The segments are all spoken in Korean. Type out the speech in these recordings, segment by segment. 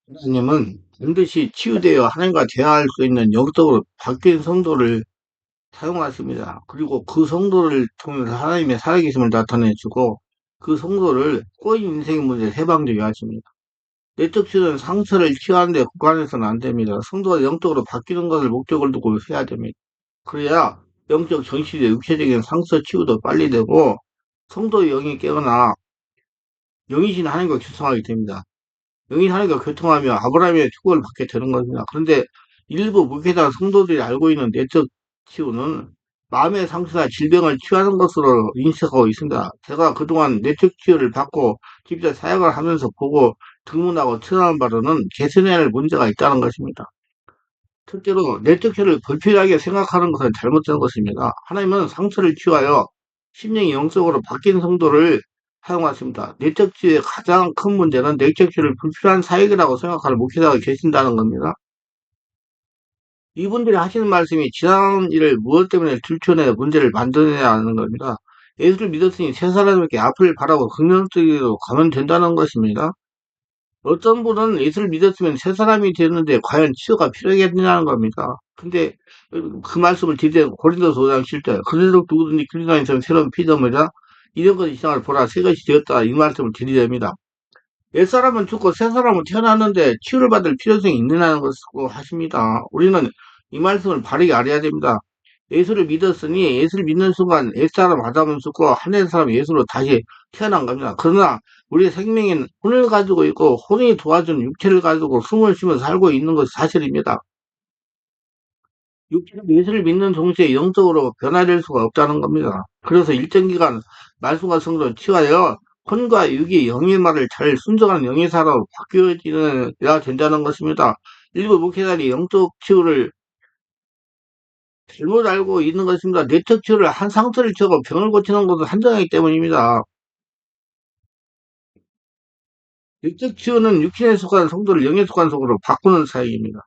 하나님은 반드시 치유되어 하나님과 대화할 수 있는 영적으로 바뀐 성도를 사용하십니다. 그리고 그 성도를 통해서 하나님의 살아계심을 나타내주고 그 성도를 꼬인 인생의 문제를 해방되게 하십니다. 내적 치유는 상처를 치유하는 데 국한해서는 안 됩니다. 성도가 영적으로 바뀌는 것을 목적을 두고 해야 됩니다. 그래야 영적 정신의 육체적인 상처 치유도 빨리 되고 성도의 영이 깨어나 영이신 하나님과 교통하게 됩니다. 영이 하나님과 교통하며 아브라함의 축복을 받게 되는 겁니다. 그런데 일부 목회자 성도들이 알고 있는 내적 치유는 마음의 상처나 질병을 치유하는 것으로 인식하고 있습니다. 제가 그동안 내적 치유를 받고 직접 사역을 하면서 보고 등문하고 체험한 바로는 개선해야 할 문제가 있다는 것입니다. 첫째로 내적 치유를 불필요하게 생각하는 것은 잘못된 것입니다. 하나님은 상처를 치유하여 심령이 영적으로 바뀐 성도를 사용하십니다. 내적 치유의 가장 큰 문제는 내적 치유를 불필요한 사역이라고 생각하는 목회자가 계신다는 겁니다. 이분들이 하시는 말씀이 지나간 일을 무엇 때문에 들춰내 문제를 만들어내야 하는 겁니다. 예수를 믿었으니 세 사람에게 앞을 바라고 긍정적으로 가면 된다는 것입니다. 어떤 분은 예수를 믿었으면 새 사람이 되는데 과연 치유가 필요하겠느냐는 겁니다. 근데 그 말씀을 드리되 고린도서 5장 7절 그들도 누구든지 그리스도 안에서 새로운 피조물이라 이런 것 이상을 보라 새 것이 되었다 이 말씀을 드리됩니다. 옛사람은 죽고 새 사람은 태어났는데 치유를 받을 필요성이 있느냐는 것을 하십니다. 우리는 이 말씀을 바르게 알아야 됩니다. 예수를 믿었으니 예수를 믿는 순간 옛사람 아담은 죽고 하늘의 사람 예수로 다시 태어난 겁니다. 그러나 우리의 생명엔 혼을 가지고 있고 혼이 도와준 육체를 가지고 숨을 쉬며 살고 있는 것이 사실입니다. 육체는 예수를 믿는 동시에 영적으로 변화될 수가 없다는 겁니다. 그래서 일정 기간 말씀과 성도를 치유하여 혼과 육이 영의 말을 잘 순종하는 영의 사람으로 바뀌어야 된다는 것입니다. 일부 목회자들이 영적 치유를 잘못 알고 있는 것입니다. 내적 치유를 한 상처를 치고 병을 고치는 것은 한정이기 때문입니다. 내적 치유는 육신에 속한 성도를 영에 속한 성도로 바꾸는 사역입니다.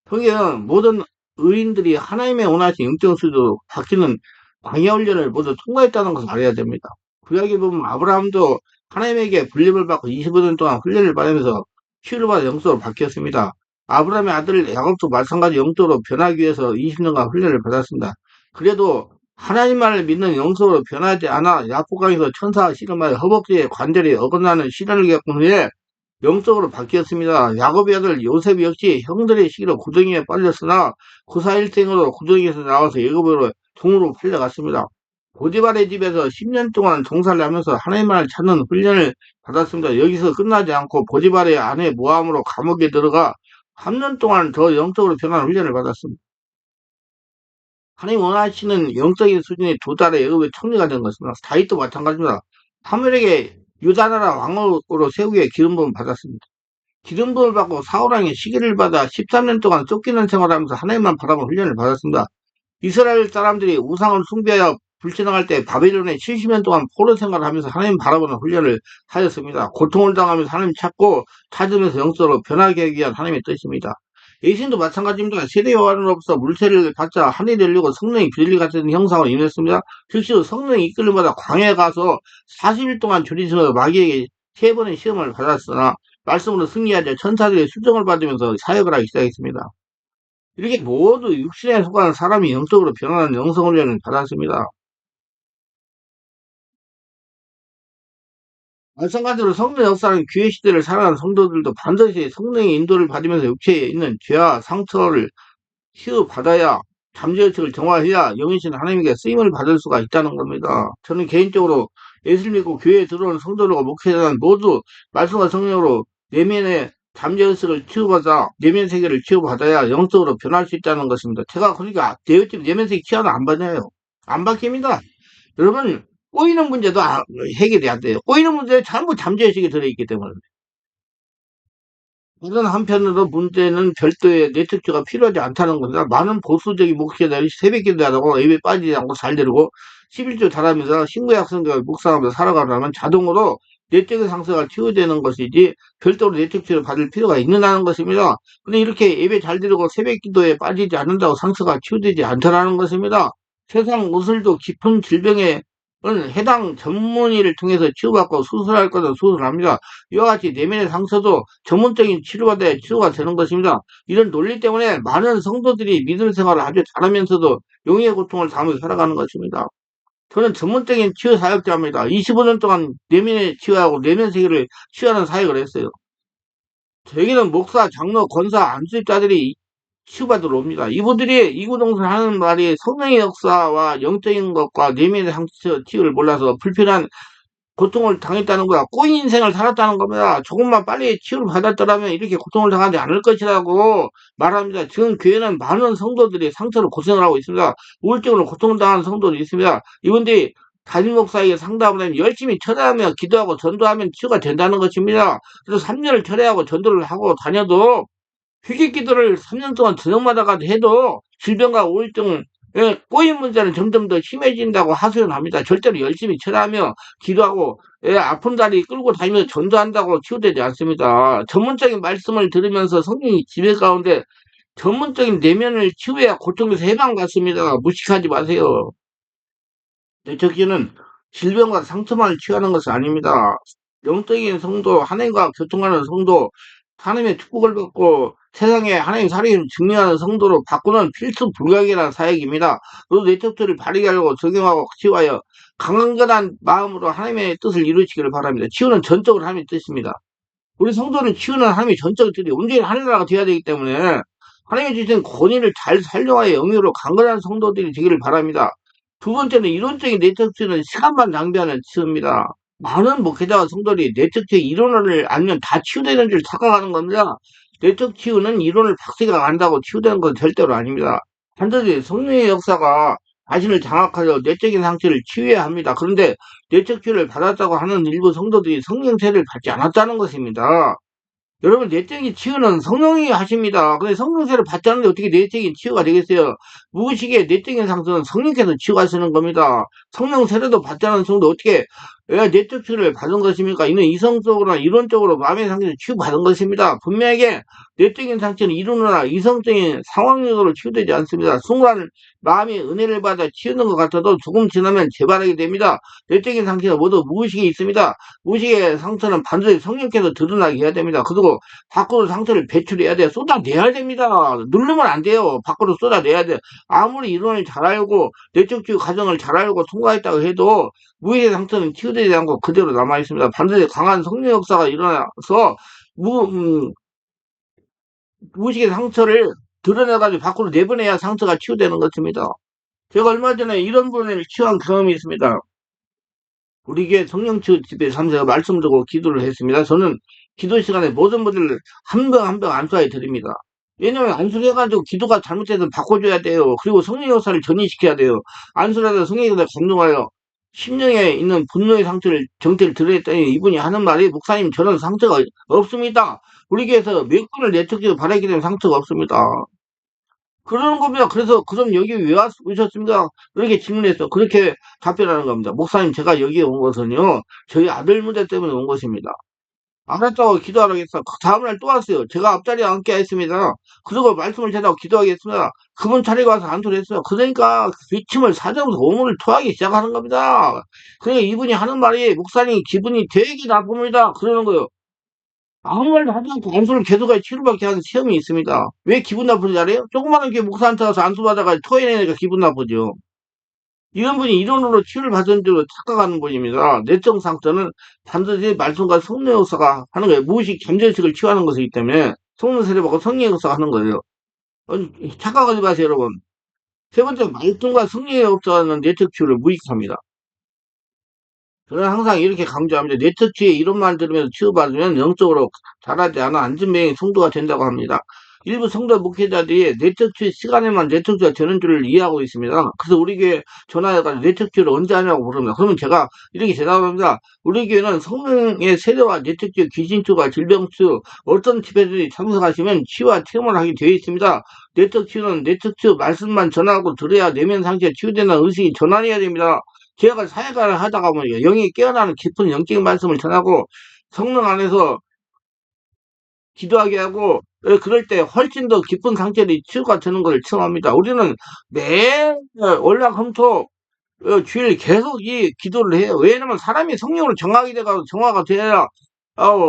성경은 모든 의인들이 하나님의 원하신 영적 수도 바뀌는 광야 훈련을 모두 통과했다는 것을 알아야 됩니다. 구약에 보면 아브라함도 하나님에게 불림을 받고 25년 동안 훈련을 받으면서 치유를 받아 영적으로 바뀌었습니다. 아브라함의 아들 야곱도 마찬가지 영적으로 변하기 위해서 20년간 훈련을 받았습니다. 그래도 하나님만을 믿는 영적으로 변하지 않아 야복강에서 천사가 씨름하여 허벅지에 관절이 어긋나는 시련을 겪은 후에 영적으로 바뀌었습니다. 야곱의 아들 요셉 역시 형들의 시기로 구덩이에 빠졌으나 구사일생으로 구덩이에서 나와서 애굽으로 종으로 팔려갔습니다. 보디발의 집에서 10년 동안 종살을 하면서 하나님만을 찾는 훈련을 받았습니다. 여기서 끝나지 않고 보디발의 아내 모함으로 감옥에 들어가 3년 동안 더 영적으로 변하는 훈련을 받았습니다. 하나님 원하시는 영적인 수준에 도달해 애굽의 총리가 된 것입니다. 다윗도 마찬가지입니다. 사무엘에게 유다나라 왕으로 세우기에 기름 부음을 받았습니다. 기름 부음을 받고 사울왕의 시기를 받아 13년 동안 쫓기는 생활하면서 하나님만 바라보는 훈련을 받았습니다. 이스라엘 사람들이 우상을 숭배하여 불신앙할 때 바벨론에 70년 동안 포로 생활을 하면서 하나님 바라보는 훈련을 하였습니다. 고통을 당하면서 하나님 찾고 찾으면서 영적으로 변하게 하기 위한 하나님의 뜻입니다. 예수님도 마찬가지입니다. 세례 요한으로부터 물세례를 받자 하늘이 열리고 성령이 비둘기 같은 형상으로 임했습니다. 실제로 성령이 이끌림마다 광야에 가서 40일 동안 줄이서 마귀에게 3번의 시험을 받았으나 말씀으로 승리하자 천사들의 수정을 받으면서 사역을 하기 시작했습니다. 이렇게 모두 육신에 속한 사람이 영적으로 변하는 영성훈련을 받았습니다. 마찬가지로 성령 역사는 교회 시대를 살아가는 성도들도 반드시 성령의 인도를 받으면서 육체에 있는 죄와 상처를 치유받아야 잠재의식을 정화해야 영이신 하나님께 쓰임을 받을 수가 있다는 겁니다. 저는 개인적으로 예수를 믿고 교회에 들어온 성도들과 목회자는 모두 말씀과 성령으로 내면의 잠재의식을 치유받아 내면 세계를 치유받아야 영적으로 변할 수 있다는 것입니다. 제가 그러니까 내면 세계 치유는 안 받아요. 안 바뀝니다. 여러분 꼬이는 문제도 해결이 안 돼요. 꼬이는 문제에 전부 잠재의식이 들어있기 때문에. 다른 한편으로 문제는 별도의 내특주가 필요하지 않다는 겁니다. 많은 보수적인 목회자들이 새벽기도 하고 예배 빠지지 않고 잘 되고 11조 잘하면서 신구약 성경을 묵상하면서 살아가려면 자동으로 내적인 상처가 치유되는 것이지 별도로 내특주를 받을 필요가 있느냐는 것입니다. 근데 이렇게 예배 잘 드리고 새벽기도에 빠지지 않는다고 상처가 치유되지 않다는 것입니다. 세상 옷을도 깊은 질병에 해당 전문의를 통해서 치료받고 수술할 것은 수술합니다. 이와 같이 내면의 상처도 전문적인 치료받아야 치료가 되는 것입니다. 이런 논리 때문에 많은 성도들이 믿음 생활을 아주 잘하면서도 용의 고통을 당하며 살아가는 것입니다. 저는 전문적인 치유 사역자입니다. 25년 동안 내면의 치유하고 내면 세계를 치유하는 사역을 했어요. 저에게는 목사, 장로, 권사, 안수입자들이 치유받으러 옵니다. 이분들이 이구동성 하는 말이 성령의 역사와 영적인 것과 내면의 상처 치유를 몰라서 불필요한 고통을 당했다는 거야. 꼬인 인생을 살았다는 겁니다. 조금만 빨리 치유를 받았더라면 이렇게 고통을 당하지 않을 것이라고 말합니다. 지금 교회는 많은 성도들이 상처로 고생을 하고 있습니다. 우울증으로 고통을 당하는 성도들이 있습니다. 이분들이 담임 목사에게 상담을 하면 열심히 철회하며 기도하고 전도하면 치유가 된다는 것입니다. 그래서 3년을 철회하고 전도를 하고 다녀도 휴직 기도를 3년 동안 저녁마다 해도 질병과 우울증, 꼬인 문제는 점점 더 심해진다고 하소연합니다. 절대로 열심히 철회하며 기도하고 아픈 다리 끌고 다니면서 전도한다고 치유되지 않습니다. 전문적인 말씀을 들으면서 성령이 지배 가운데 전문적인 내면을 치유해야 고통에서 해방받습니다. 무식하지 마세요. 저기는 질병과 상처만을 치유하는 것이 아닙니다. 영적인 성도, 하나님과 교통하는 성도, 하나님의 축복을 받고 세상에 하나님 사랑을 증명하는 성도로 바꾸는 필수 불가결한 사역입니다. 모두 내적들을 바르게 하려고 적용하고 치유하여 강건한 마음으로 하나님의 뜻을 이루시기를 바랍니다. 치유는 전적으로 하나님의 뜻입니다. 우리 성도는 치유는 하나님의 전적인 뜻이 온전히 하늘나라가 되어야 되기 때문에 하나님이 주신 권위를 잘 활용하여 영유로 강건한 성도들이 되기를 바랍니다. 두 번째는 이론적인 내적 치유는 시간만 낭비하는 치유입니다. 많은 목회자와 성도들이 내적 치유 이론을 알면 다 치유되는 줄 착각하는 겁니다. 내적 치유는 이론을 박사가 안다고 치유되는 건 절대로 아닙니다. 반드시 성령의 역사가 자신을 장악하여 내적인 상처를 치유해야 합니다. 그런데 내적 치유를 받았다고 하는 일부 성도들이 성령 세례를 받지 않았다는 것입니다. 여러분, 내적인 치유는 성령이 하십니다. 근데 성령세를 받지 않는데 어떻게 내적인 치유가 되겠어요? 무의식의 내적인 상처는 성령께서 치유하시는 겁니다. 성령세례도 받지 않은 성도 어떻게 내적 치유를 받은 것입니까? 이는 이성적으로나 이론적으로 마음의 상처를 치유받은 것입니다. 분명하게 내적인 상처는 이론이나 이성적인 상황력으로 치유되지 않습니다. 순간 마음이 은혜를 받아 치유는 것 같아도 조금 지나면 재발하게 됩니다. 내적인 상처는 모두 무의식에 있습니다. 무의식의 상처는 반드시 성령께서 드러나게 해야 됩니다. 그리고 밖으로 상처를 배출해야 돼요. 쏟아내야 됩니다. 누르면 안 돼요. 밖으로 쏟아내야 돼요. 아무리 이론을 잘 알고 내적주의 과정을 잘 알고 통과했다고 해도 무의식의 상처는 치유되지 않고 그대로 남아있습니다. 반드시 강한 성령 역사가 일어나서 무의식의 상처를 드러내가지고 밖으로 내보내야 상처가 치유되는 것입니다. 제가 얼마 전에 이런 분을 치유한 경험이 있습니다. 우리 교회 성령치유 집회 참석해 말씀 듣고 기도를 했습니다. 저는 기도 시간에 모든 분들을 한 명 한 명 안수해 드립니다. 왜냐면 안수를 해가지고 기도가 잘못돼서 바꿔줘야 돼요. 그리고 성령 역사를 전이시켜야 돼요. 안수를 하다 성령 역사를 감동하여 심령에 있는 분노의 상처를 정체를 드러냈더니 이분이 하는 말이 목사님 저는 상처가 없습니다. 우리 교회에서 몇 번을 내척지도 바라기 때문에 상처가 없습니다. 그러는 겁니다. 그래서 그럼 여기 왜 오셨습니까? 이렇게 질문했어. 그렇게 답변하는 겁니다. 목사님 제가 여기에 온 것은요. 저희 아들 문제 때문에 온 것입니다. 알았다고 기도하라겠어. 그 다음날 또 왔어요. 제가 앞자리에 앉게 했습니다. 그리고 말씀을 제다고 기도하겠습니다. 그분 차례가 와서 안수를 했어요. 그러니까 기침을 사정해서 오물을 토하기 시작하는 겁니다. 그러니까 이분이 하는 말이 목사님 기분이 되게 나쁩니다. 그러는 거예요. 아무 말도 하지 않고 안수를 계속해 치료받게 하는 시험이 있습니다. 왜 기분 나쁜지 알아요? 조그마한 게 목사한테 가서 안수 받아가 토해내니까 기분 나쁘죠. 이런 분이 이론으로 치유를 받은 줄로 착각하는 분입니다. 내적 상처는 반드시 말씀과 성령 역사가 하는 거예요. 무의식 잠재의식을 치유하는 것이기 때문에 성령 세례받고 성령 역사가 하는 거예요. 착각하지 마세요, 여러분. 세 번째, 말씀과 성령의 역사는 내적 치유를 무익합니다. 저는 항상 이렇게 강조합니다. 내적 치유의 이론만 들으면서 치유받으면 영적으로 자라지 않아 안전병의 성도가 된다고 합니다. 일부 성도 목회자들이 내적 치유 시간에만 내적 치유가 되는 줄을 이해하고 있습니다. 그래서 우리 교회 전화해가지고 내적 치유를 언제 하냐고 물습니다. 그러면 제가 이렇게 대답합니다. 우리 교회는 성령의 세례와 내적 치유, 귀신 치유와 질병 치유, 어떤 집회들이 참석하시면 치유와 체험을 하게 되어 있습니다. 내적 치유는 내적 치유 말씀만 전하고 들어야 내면 상처가 치유된다는 의식이 전환해야 됩니다. 제가 사회가를 하다가 보니까 영이 깨어나는 깊은 영적인 말씀을 전하고 성령 안에서 기도하게 하고 그럴 때 훨씬 더 깊은 상처들이 치유가 되는 것을 체험합니다. 우리는 매일 월화금토 주일 계속 이 기도를 해요. 왜냐면 사람이 성령으로 정화가 돼야,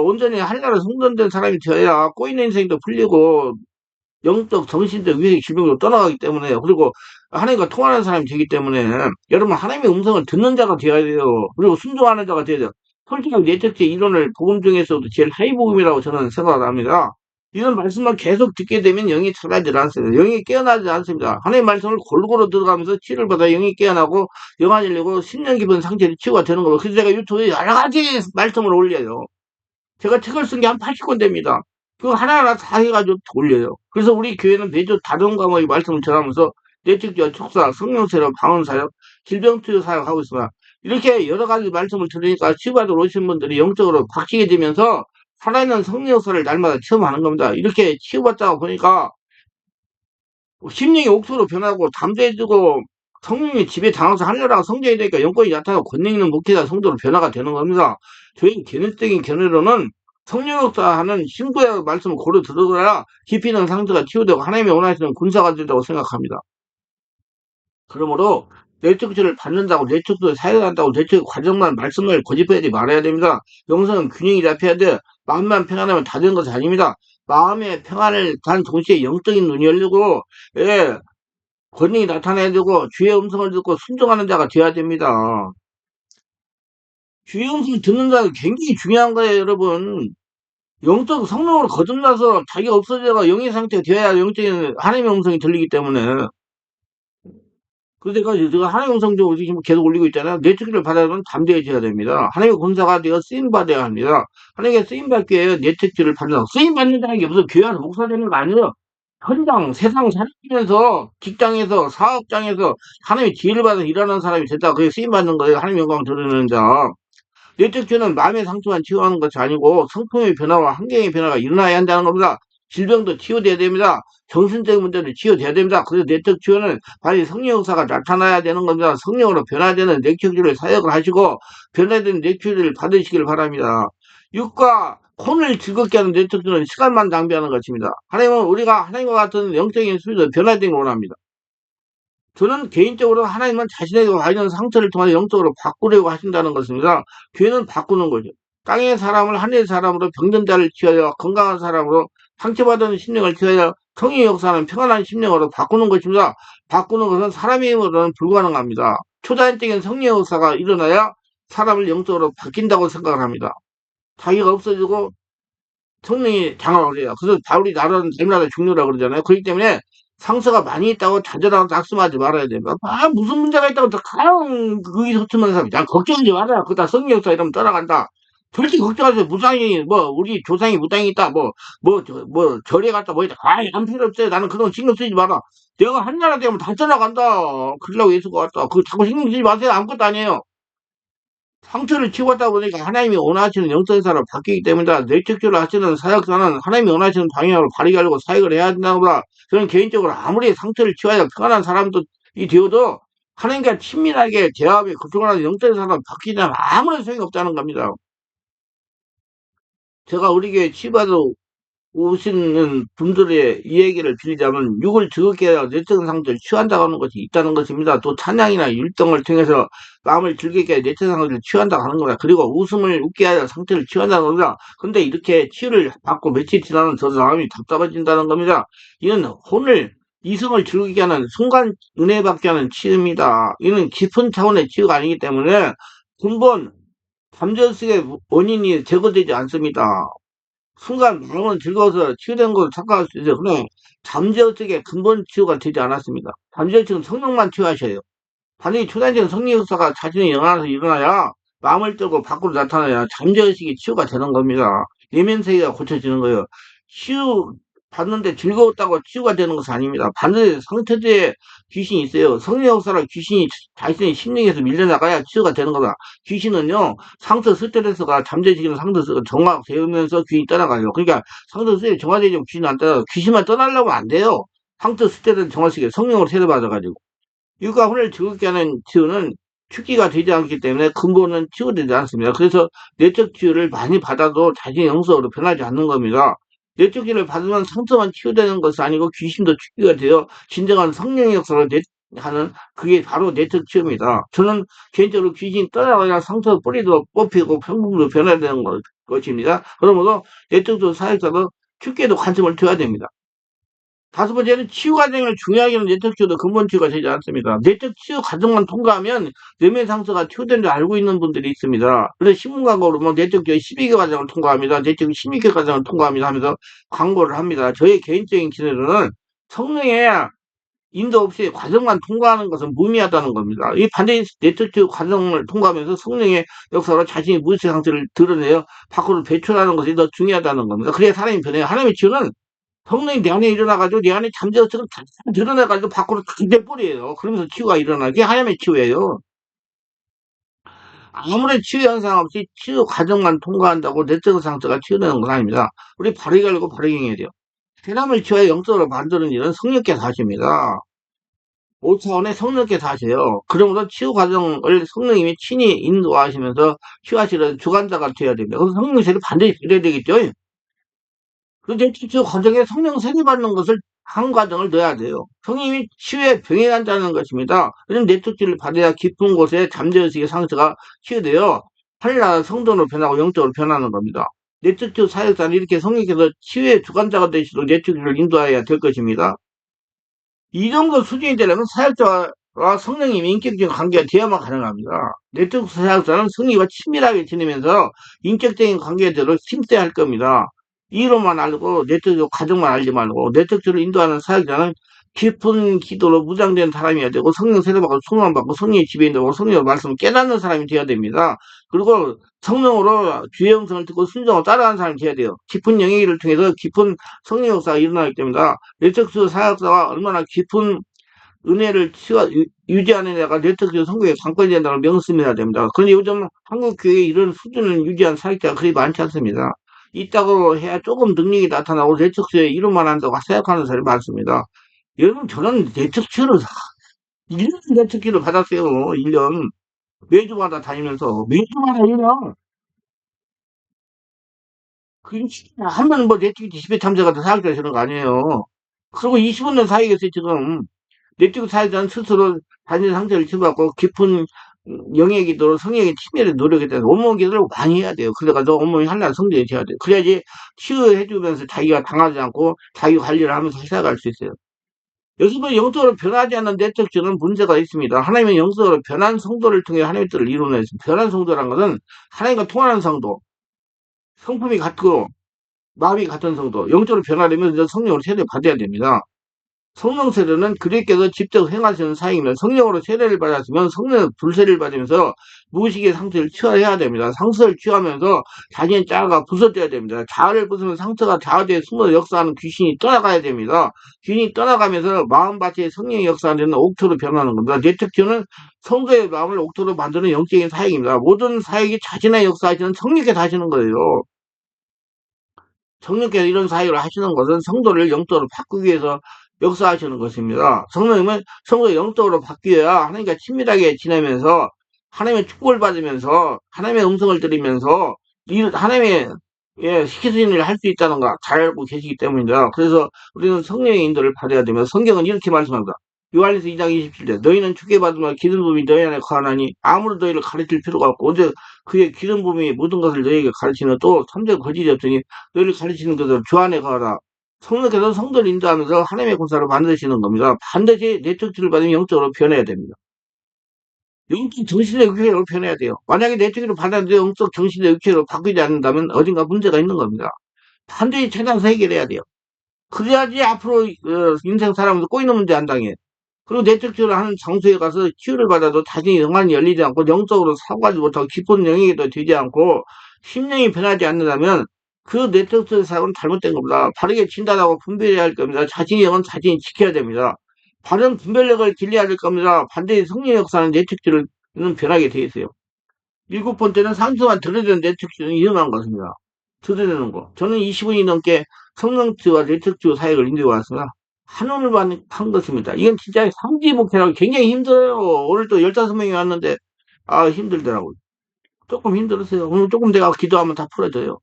온전히 하나로 성전된 사람이 되어야 꼬이는 인생도 풀리고, 영적, 정신적 위기 질병으로 떠나가기 때문에, 그리고 하나님과 통하는 사람이 되기 때문에, 여러분, 하나님의 음성을 듣는 자가 되어야 돼요. 그리고 순종하는 자가 되어야 돼요. 솔직히 내적제 이론을 복음 중에서도 제일 하위 복음이라고 저는 생각을 합니다. 이런 말씀만 계속 듣게 되면 영이 차가지 않습니다. 영이 깨어나지 않습니다. 하나님의 말씀을 골고루 들어가면서 치료를 받아 영이 깨어나고 영안이 열리고 10년 깊은 상처를 치유가 되는 거고, 그래서 제가 유튜브에 여러 가지 말씀을 올려요. 제가 책을 쓴 게 한 80권 됩니다. 그거 하나하나 다 해가지고 올려요. 그래서 우리 교회는 매주 다른 과목의 말씀을 전하면서 내적지와 촉사, 성령세력, 방언사역, 질병치유 사역하고 있습니다. 이렇게 여러 가지 말씀을 들으니까 치유받으러 오신 분들이 영적으로 바뀌게 되면서 살아있는 성령 역사를 날마다 체험하는 겁니다. 이렇게 치유받다가 보니까 심령이 옥토로 변하고 담대해지고 성령이 집에 당해서 하늘나라가 성장이 되니까 영권이 나타나고 권능 있는 목회자 성도로 변화가 되는 겁니다. 저희 개념적인 견해로는 성령 역사하는 신구의 말씀을 고루 들어야 깊이 있는 상처가 치유되고 하나님의 원하시는 군사가 된다고 생각합니다. 그러므로 내적지를 받는다고 내적도 사역한다고 내적 과정만 말씀을 고집하지 말아야 됩니다. 영성은 균형이 잡혀야 돼. 마음만 평안하면 다 되는 것이 아닙니다. 마음의 평안을 단 동시에 영적인 눈이 열리고, 예, 권능이 나타나야 되고 주의 음성을 듣고 순종하는 자가 되어야 됩니다. 주의 음성 듣는 자가 굉장히 중요한 거예요, 여러분. 영적 성령으로 거듭나서 자기가 없어져가 영의 상태가 되어야 영적인 하나님의 음성이 들리기 때문에. 그래서 제가 하나님의 음성 좀 지금 계속 올리고 있잖아요. 내적기를 받아야면 담대해져야 됩니다. 하나님의 군사가 되어 쓰임받아야 합니다. 하나님의 쓰임받기 위해 내적기를 받는다. 쓰임받는다는 게 무슨 교회 와서 목사 되는 거 아니에요. 현장, 세상 살아가면서, 직장에서, 사업장에서 하나님의 지혜를 받아서 일하는 사람이 됐다. 그게 쓰임받는 거예요. 하나님의 영광 드러내는 자. 내적 죄는 마음의 상처만 치유하는 것이 아니고 성품의 변화와 환경의 변화가 일어나야 한다는 겁니다. 질병도 치유돼야 됩니다. 정신적인 문제도 치유돼야 됩니다. 그래서 내적 치유는 빨리 성령 역사가 나타나야 되는 겁니다. 성령으로 변화되는 내적주를 사역을 하시고 변화된 내적주를 받으시길 바랍니다. 육과 혼을 즐겁게 하는 내적주는 시간만 낭비하는 것입니다. 하나님은 우리가 하나님과 같은 영적인 수준으로 변화되길 원합니다. 저는 개인적으로 하나님은 자신에게 와 있는 상처를 통해 영적으로 바꾸려고 하신다는 것입니다. 교회는 바꾸는 거죠. 땅의 사람을 하늘의 사람으로 병든 자를 치하여 건강한 사람으로 상처받은 심령을 치하여 성의 역사는 평안한 심령으로 바꾸는 것입니다. 바꾸는 것은 사람의 힘으로는 불가능합니다. 초자연적인 성령 역사가 일어나야 사람을 영적으로 바뀐다고 생각을 합니다. 자기가 없어지고 성령이 장악을 해요. 그래서 바울이 나라는 내나라 중요라 그러잖아요. 그렇기 때문에 상처가 많이 있다고 좌절하고 낙심하지 말아야 됩니다. 무슨 문제가 있다고 다 가장 의기소침한 사람이, 야, 걱정하지 마라. 그거 다 성령 역사 이러면 떠나간다. 절대 걱정하세요. 무당이, 우리 조상이 무당이 있다. 절에 갔다, 있다. 안 필요 없어요. 나는 그런 거 신경 쓰지 마라. 내가 한 나라 되면 다 떠나간다. 그러려고 예수가 왔다. 그거 자꾸 신경 쓰지 마세요. 아무것도 아니에요. 상처를 치웠다 보니까 하나님이 원하시는 영성사로 바뀌기 때문이다. 내적으로 하시는 사역자는 하나님이 원하시는 방향으로 바르게 하려고 사역을 해야 된다고 봐. 저는 개인적으로 아무리 상처를 치워야 평안한 사람도 이 되어도 하나님과 친밀하게 대화하며 그동안 영적인 사람 바뀌지 않으면 아무런 소용이 없다는 겁니다. 제가 우리 교회 치유받아 오시는 분들의 이 얘기를 빌리자면 육을 즐겁게 해야 내적인 상태를 취한다고 하는 것이 있다는 것입니다. 또 찬양이나 율동을 통해서 마음을 즐겁게 해야 내적인 상태를 취한다고 하는 겁니다. 그리고 웃음을 웃게 하여 상태를 취한다는 겁니다. 근데 이렇게 치유를 받고 며칠 지나면 저 사람이 답답해진다는 겁니다. 이는 혼을 이성을 즐겁게 하는 순간 은혜 받게 하는 치유입니다. 이는 깊은 차원의 치유가 아니기 때문에 근본 잠재의식의 원인이 제거되지 않습니다. 순간 마음은 즐거워서 치유된 것을 착각할 수 있어요. 그러나 잠재의식의 근본 치유가 되지 않았습니다. 잠재의식은 성령만 치유하셔요. 반드시 초단적인 성령 역사가 자신의 영안에서 일어나야 마음을 뜨고 밖으로 나타나야 잠재의식이 치유가 되는 겁니다. 내면세계가 고쳐지는 거예요. 치유 받는데 즐거웠다고 치유가 되는 것은 아닙니다. 반드시 상처대에 귀신이 있어요. 성령 역사를 귀신이 자신의 심령에서 밀려나가야 치유가 되는 거다. 귀신은요, 상처 스트레스가 잠재적인 상처가 정화되면서 귀신이 떠나가요. 그러니까 상처 스트레스 정화되면 귀신이 안 떠나요. 귀신만 떠나려고 안 돼요. 상처 스트레스 정화시켜 성령으로 세례받아가지고. 육과 혼을 즐겁게 하는 치유는 축기가 되지 않기 때문에 근본은 치유되지 않습니다. 그래서 내적 치유를 많이 받아도 자신의 영성으로 변하지 않는 겁니다. 내적 치유를 받으면 상처만 치유되는 것이 아니고 귀신도 축기가 되어 진정한 성령의 역사로 하는 그게 바로 내적 치유입니다. 저는 개인적으로 귀신이 떠나가야 상처 뿌리도 뽑히고 평균도 변화되는 것입니다. 그러므로 내적으로 사역자도 축제도 관심을 둬야 됩니다. 다섯 번째는 치유 과정을 중요하게 하는 내적 치유도 근본 치유가 되지 않습니다. 내적 치유 과정만 통과하면 내면 상처가 치유된 줄 알고 있는 분들이 있습니다. 그래서 신문 광고로 뭐 내적 치유 12개 과정을 통과합니다. 내적 16개 과정을 통과합니다 하면서 광고를 합니다. 저의 개인적인 기준으로는 성능의 인도 없이 과정만 통과하는 것은 무의미하다는 겁니다. 이 반대의 내적 치유 과정을 통과하면서 성령의 역사로 자신의 무의식 상태를 드러내어 밖으로 배출하는 것이 더 중요하다는 겁니다. 그래야 사람이 변해요. 하나님의 치유는 성령이 내 안에 일어나가지고 내 안에 잠재워서 드러나가지고 밖으로 다 내버려요. 그러면서 치유가 일어나요. 그게 하나님의 치유예요. 아무런 치유 현상 없이 치유 과정만 통과한다고 내적 상태가 치유되는 건 아닙니다. 우리 바르게 알고 바르게 행해야 돼요. 사람을 치유해 영적으로 만드는 일은 성령께서 하십니다. 5차원의 성령께서 하세요. 그러므로 치유 과정을 성령님이 친히 인도하시면서 치유하시는 주관자가 되어야 됩니다. 그래서 성령세를 반드시 드려야 되겠죠. 그런데 치유 과정에 성령 세례받는 것을 한 과정을 넣어야 돼요. 성령님이 치유에 병행한다는 것입니다. 그럼 내특질을 받아야 깊은 곳에 잠재의식의 상처가 치유되어 하늘나라 성도로 변하고 영적으로 변하는 겁니다. 내특질 사역자는 이렇게 성령께서 치유의 주관자가 되시도록 내특질을 인도해야 될 것입니다. 이 정도 수준이 되려면 사역자와 성령님이 인격적인 관계가 되어야만 가능합니다. 내적 사역자는 성령과 친밀하게 지내면서 인격적인 관계에 들어 힘써야 할 겁니다. 이로만 알고 내적 과정만 알지 말고 내적으로 인도하는 사역자는 깊은 기도로 무장된 사람이어야 되고 성령 세례받고 소망 받고 성령의 지배인되고 성령의 말씀을 깨닫는 사람이 되어야 됩니다. 그리고 성령으로 주의 영성을 듣고 순종을 따라하는 사람이 되어야 돼요. 깊은 영역을 통해서 깊은 성령 역사가 일어나기 때문에 내적 사역자가 얼마나 깊은 은혜를 유지하는 애가 내적 성공에 관건이 된다고 명심해야 됩니다. 그런데 요즘 한국 교회에 이런 수준을 유지한 사역자가 그리 많지 않습니다. 있다고 해야 조금 능력이 나타나고 내적수에 이루만 한다고 생각하는 사람이 많습니다. 여러분, 저는 내적수를 1년 내적기를 받았어요. 1년. 매주마다 다니면서. 매주마다 1년. 그, 하면 뭐 내적이 20회 참석하다 사역자 되는 거 아니에요. 그리고 25년 사역했어요, 지금. 내적 사역자는 스스로 자신의 상태를 치유하고 깊은 영의 기도로 성령의 침해를 노력했다. 온몸 기도를 많이 해야 돼요. 그래가지고 온몸이 하나 성령이 되어야 돼요. 그래야지 치유해주면서 자기가 당하지 않고 자기 관리를 하면서 살아갈 수 있어요. 여기서 영적으로 변하지 않는 내적 주는 문제가 있습니다. 하나님은 영적으로 변한 성도를 통해 하나님의 뜻을 이루어냈습니다. 변한 성도란 것은 하나님과 통하는 성도, 성품이 같고 마음이 같은 성도, 영적으로 변하려면 성령으로 세례 받아야 됩니다. 성령 세례는 그리스도께서 직접 행하시는 사역이면 성령으로 세례를 받았으면 성령 불세를 받으면서 무의식의 상태를 치유해야 됩니다. 상처를 치유하면서 자신의 자아가 부서져야 됩니다. 자아를 부수면 상처가 자아대에 숨어 역사하는 귀신이 떠나가야 됩니다. 귀신이 떠나가면서 마음밭에 성령의 역사하는 옥토로 변하는 겁니다. 내특주는 성도의 마음을 옥토로 만드는 영적인 사역입니다. 모든 사역이 자신의 역사하시는 성령께서 하시는 거예요. 성령께서 이런 사역을 하시는 것은 성도를 영적으로 바꾸기 위해서 역사하시는 것입니다. 성령님은 성도를 영적으로 바뀌어야 하나님과 친밀하게 지내면서 하나님의 축복을 받으면서 하나님의 음성을 들으면서 하나님의 시키시는 일을 할 수 있다는 거 잘 알고 계시기 때문입니다. 그래서 우리는 성령의 인도를 받아야 되면 성경은 이렇게 말씀합니다. 요한일서 2장 27절 너희는 주께 받으면 기름 부음이 너희 안에 거하나니 아무도 너희를 가르칠 필요가 없고 언제 그의 기름 부음이 모든 것을 너희에게 가르치는 또 삼재 거짓이 없으니 너희를 가르치는 것을 주 안에 거하라. 성령께서 성도를 인도하면서 하나님의 군사로 만드시는 겁니다. 반드시 내적 지를 받으면 영적으로 변해야 됩니다. 영적 정신의 육체로 변해야 돼요. 만약에 내적으로 받았는데 영적 정신의 육체로 바뀌지 않는다면 어딘가 문제가 있는 겁니다. 반드시 찾아서 해결해야 돼요. 그래야지 앞으로 인생 살아가면서 꼬이는 문제 안 당해. 그리고 내적 치유를 하는 장소에 가서 치유를 받아도 자신이 영안이 열리지 않고 영적으로 사고하지 못하고 깊은 영역에도 되지 않고 심령이 변하지 않는다면 그 내적 치유 사고는 잘못된 겁니다. 바르게 진단하고 분별해야 할 겁니다. 자신의 영은 자신이 지켜야 됩니다. 바른 분별력을 길러야 될 겁니다. 반드시 성령 역사는 내적 치유는 변하게 돼 있어요. 일곱 번째는 상처만 드러내는 내적 치유는 위험한 것입니다. 드러내는 거. 저는 20년이 넘게 성령 치유와 내적 치유 사역을 인도해 왔습니다. 한오늘만 한 것입니다. 이건 진짜 삼지 목회라고 굉장히 힘들어요. 오늘 또 15명이 왔는데, 힘들더라고요. 조금 힘들었어요. 오늘 조금 내가 기도하면 다 풀어져요.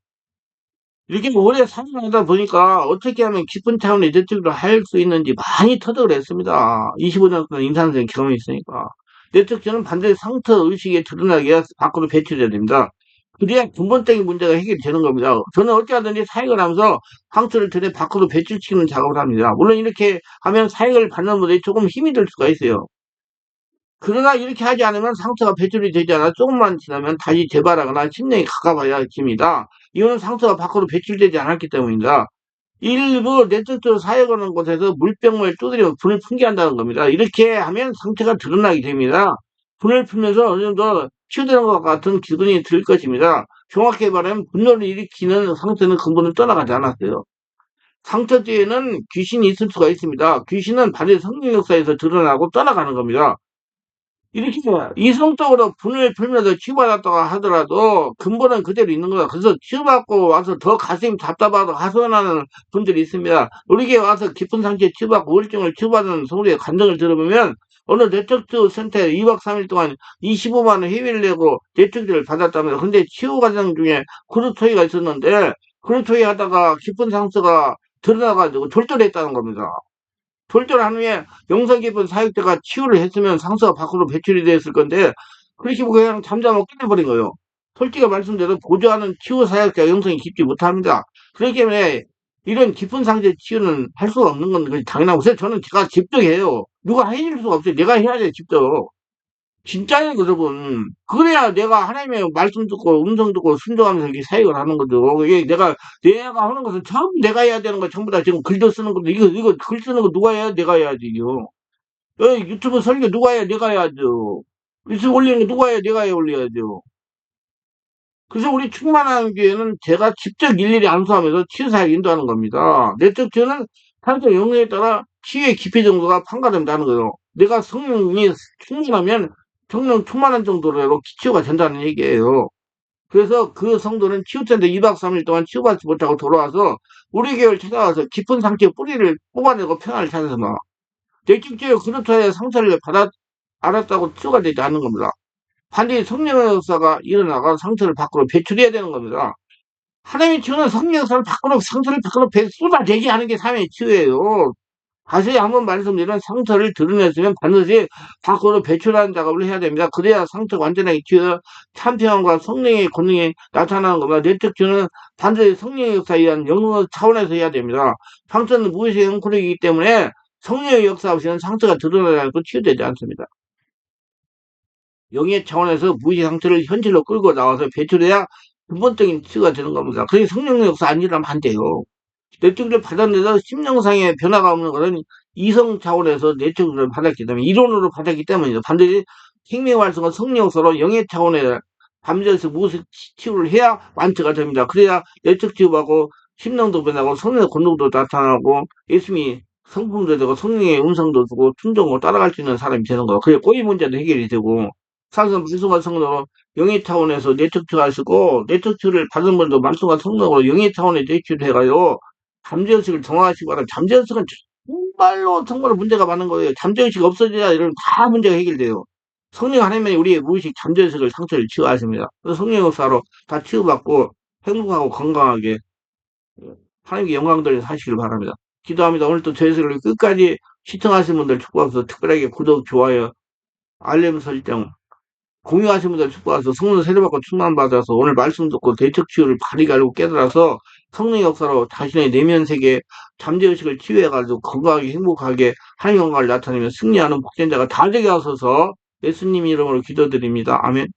이렇게 오래 살아가다 보니까 어떻게 하면 깊은 차원의 내적으로 할 수 있는지 많이 터득을 했습니다. 25년 동안 인산생 경험이 있으니까. 내적지는 반드시 상처 의식에 드러나게 해야 밖으로 배출해야 됩니다. 그래야 근본적인 문제가 해결이 되는 겁니다. 저는 어찌하든지 사역을 하면서 상처를 들여 밖으로 배출시키는 작업을 합니다. 물론 이렇게 하면 사역을 받는 분들이 조금 힘이 들 수가 있어요. 그러나 이렇게 하지 않으면 상처가 배출이 되지 않아 조금만 지나면 다시 재발하거나 심령이 가까워야 집니다. 이거는 상처가 밖으로 배출되지 않았기 때문입니다. 일부 내적으로 사역하는 곳에서 물병을 두드리며 분을 풍게 한다는 겁니다. 이렇게 하면 상처가 드러나게 됩니다. 분을 풀면서 어느 정도 치유되는 것 같은 기분이 들 것입니다. 정확히 말하면 분노를 일으키는 상처는 근본은 떠나가지 않았어요. 상처 뒤에는 귀신이 있을 수가 있습니다. 귀신은 반드시 성령 역사에서 드러나고 떠나가는 겁니다. 이렇게 이성적으로 분을 풀면서 치유받았다고 하더라도 근본은 그대로 있는 거다. 그래서 치유받고 와서 더 가슴이 답답하고 하소연하는 분들이 있습니다. 우리에게 와서 깊은 상처에 치유받고 우울증을 치유받는 성도의 간증을 들어보면 어느 내적치유 센터에 2박 3일 동안 25만 원 회비를 내고 내적치유를 받았다면서 근데 치유 과정 중에 그루토이가 있었는데 그루토이 하다가 깊은 상처가 드러나가지고 졸졸했다는 겁니다. 돌절한 후에 영성 깊은 사역자가 치유를 했으면 상처가 밖으로 배출이 됐을 건데 그렇게 보고 그냥 잠잠하고 끝내버린 거예요. 솔직히 말씀드려도 보조하는 치유 사역자 영성이 깊지 못합니다. 그렇기 때문에 이런 깊은 상처 치유는 할 수가 없는 건 당연하고 그래서 저는 제가 직접 해요. 누가 해줄 수가 없어요. 내가 해야 돼 직접. 진짜예요, 여러분. 그래야 내가 하나님의 말씀 듣고 음성 듣고 순종하면서 이렇게 사역을 하는 거죠. 이게 내가 하는 것은 전부 내가 해야 되는 거 전부 다 지금 글도 쓰는 것도 이거 글 쓰는 거 누가 해야 내가 해야지, 이거. 유튜브 설교 누가 해야 내가 해야죠. 유튜브 올리는 거 누가 해야 내가 해 올려야죠. 그래서 우리 충만한 교회는 제가 직접 일일이 안수하면서 치유사역 인도하는 겁니다. 내적 저는 하나님의 영역에 따라 치유의 깊이 정도가 판가된다는 거예요. 내가 성령이 충만하면 성령 충만한 정도로 치유가 된다는 얘기예요. 그래서 그 성도는 치유센터 2박 3일 동안 치유받지 못하고 돌아와서 우리 교회를 찾아와서 깊은 상처의 뿌리를 뽑아내고 평안을 찾아서 막 내적지에 그렇다해 상처를 알았다고 치유가 되지 않는 겁니다. 반드시 성령의 역사가 일어나가 상처를 밖으로 배출해야 되는 겁니다. 하나님의 치유는 성령 역사를 밖으로 상처를 밖으로 쏟아내게 하는 게 삶의 치유예요. 다시 한번 말씀드리면 상처를 드러냈으면 반드시 밖으로 배출하는 작업을 해야 됩니다. 그래야 상처가 완전하게 치유 참평과 성령의 권능이 나타나는 겁니다. 내적 치유는 반드시 성령의 역사에 의한 영역 차원에서 해야 됩니다. 상처는 무의식의 형태이기 때문에 성령의 역사 없이는 상처가 드러나지 않고 치유되지 않습니다. 영의 차원에서 무의식 상태를 현실로 끌고 나와서 배출해야 근본적인 치유가 되는 겁니다. 그게 성령 역사 안 일어나면 안 돼요. 내적으로 받았는데도 심령상의 변화가 없는 것은 이성 차원에서 내적으로 받았기 때문에 이론으로 받았기 때문이죠. 반드시 생명 활성화 성령 역사로 영의 차원에 잠재에서 무엇을 치유를 해야 완치가 됩니다. 그래야 내적 치유하고 심령도 변하고 성령의 권능도 나타나고 예수님이 성품도 되고 성령의 음성도 두고 순종으로 따라갈 수 있는 사람이 되는 거예요. 그게 꼬이 문제도 해결이 되고 사실은 말씀과 성령으로 영의 차원에서 내적 치유하시고 내적 치유를 받은 분도 말씀과 성령으로 영의 차원에 내치유를 해가지고 잠재의식을 정화하시기 바랍니다. 잠재의식은 정말로 문제가 많은 거예요. 잠재의식 없어져야 이런 다 문제가 해결돼요. 성령 하나님이 우리의 무의식 잠재의식을 상처를 치유하십니다. 그래서 성령 역사로 다 치유받고 행복하고 건강하게 하나님께 영광 돌려 사시길 바랍니다. 기도합니다. 오늘도 저희 설교를 끝까지 시청하신 분들 축복하면서 특별하게 구독, 좋아요, 알림 설정 공유하신 분들 축복해서 성령 세례받고 충만받아서 오늘 말씀 듣고 대척 치유를 바르게 알고 깨달아서 성령 역사로 자신의 내면 세계 잠재의식을 치유해가지고 건강하게 행복하게 하나님 영광을 나타내며 승리하는 복전자가 다 되게 하소서 예수님 이름으로 기도드립니다. 아멘.